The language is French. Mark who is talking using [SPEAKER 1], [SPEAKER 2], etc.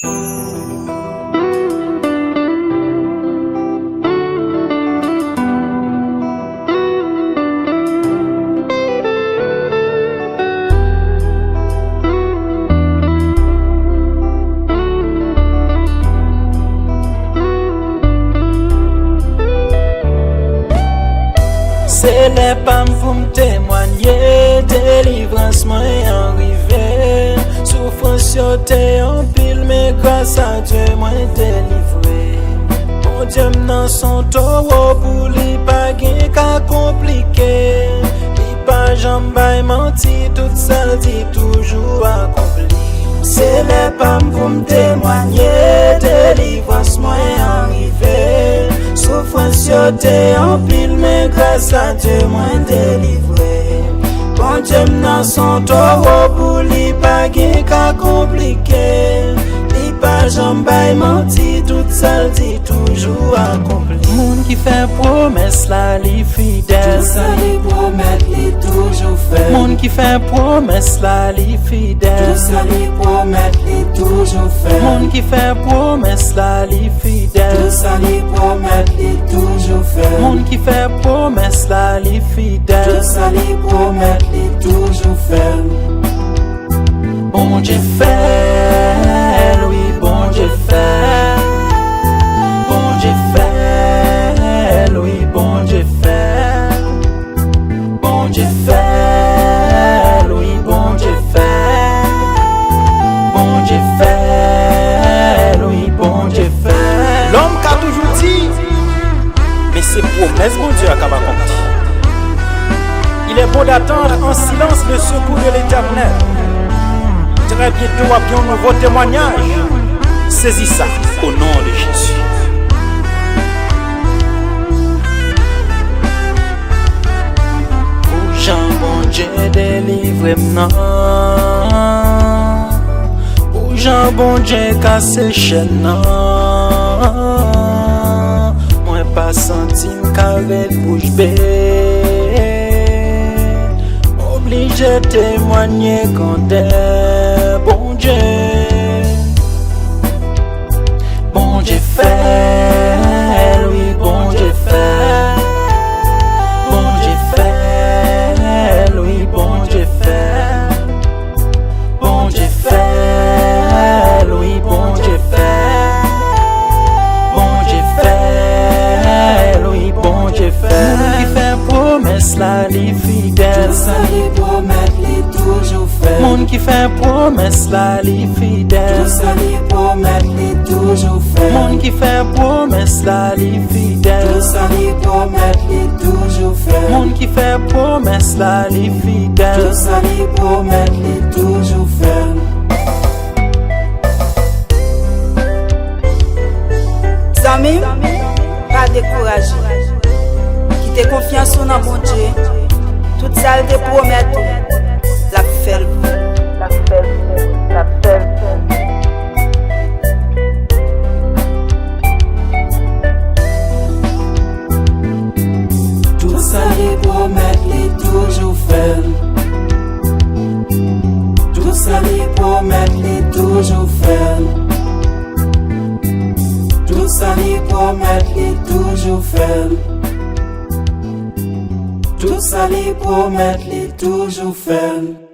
[SPEAKER 1] C'est les pam pour me témoigner, délivrance moi arrivé. Souffrance t'es en pile, mais grâce à Dieu moi délivré. Mon Dieu m'nan son taureau pour li pas gen ka compliqué. Li pas jambay menti, tout ça dit toujours accompli. C'est les pam pour me témoigner, délivrance moi arrivé. Souffrance t'es en pile, mais grâce à Dieu moi délivré. Bon Dieu m'nan son taureau pour li pas gen ka compliqué. Li pas jambay menti, tout ça dit toujours accompli. Moun qui fait promesse la li fidèle.
[SPEAKER 2] Tout ça li promet li toujours fait.
[SPEAKER 1] Moun qui fait promesse la li fidèle.
[SPEAKER 2] Tout ça li promet li toujours fait.
[SPEAKER 1] Moun qui fait promesse la li fidèle.
[SPEAKER 2] Tout ça li promet li toujours fait.
[SPEAKER 1] Moun qui fait promesse la li fidèle.
[SPEAKER 2] Tout ça li promet li toujours fait.
[SPEAKER 1] Bon Dieu fait, oui bon Dieu fait. Bon Dieu fait, oui bon Dieu fait. Bon Dieu fait, oui bon Dieu fait. Bon Dieu fait, oui bon Dieu fait.
[SPEAKER 3] L'homme qu'a toujours dit, mais c'est promesse mon Dieu à accompli. Il est bon d'attendre en silence le secours de l'Éternel. Très bientôt, après un nouveau témoignage. Saisis ça au nom de Jésus.
[SPEAKER 1] Jean bon Dieu délivre m'nan. Ou Jean bon Dieu casse chaîne nan. Moi pas senti m'carrel bouche bée. Obligé témoigner quand est bon Dieu. Bon Dieu fait, oui bon Dieu fait. Bon Dieu fait, oui bon Dieu fait. Bon Dieu fait, oui bon Dieu fait. Bon Dieu fait, oui bon Dieu fait. Moun qui fait promesse la li fidèle.
[SPEAKER 2] Tout ça li promet li toujours fait.
[SPEAKER 1] Moun qui fait promesse la li fidèle.
[SPEAKER 2] Tout ça li promet li toujours fait.
[SPEAKER 1] Moun qui fait promesse la li fidèle.
[SPEAKER 2] Tout ça li promet li toujours fait.
[SPEAKER 1] Moun qui fait promesse la li fidèle.
[SPEAKER 2] Tout ça li promet li toujours fait.
[SPEAKER 4] Zami, pas découragé. Qui te confiance en bon Dieu. Tout ça te promet la faire.
[SPEAKER 2] Tout ça li promet li toujours fait. Tout ça li promet li toujours fait. Tout ça li promet li toujours fait. Tout ça li promet li toujours fait.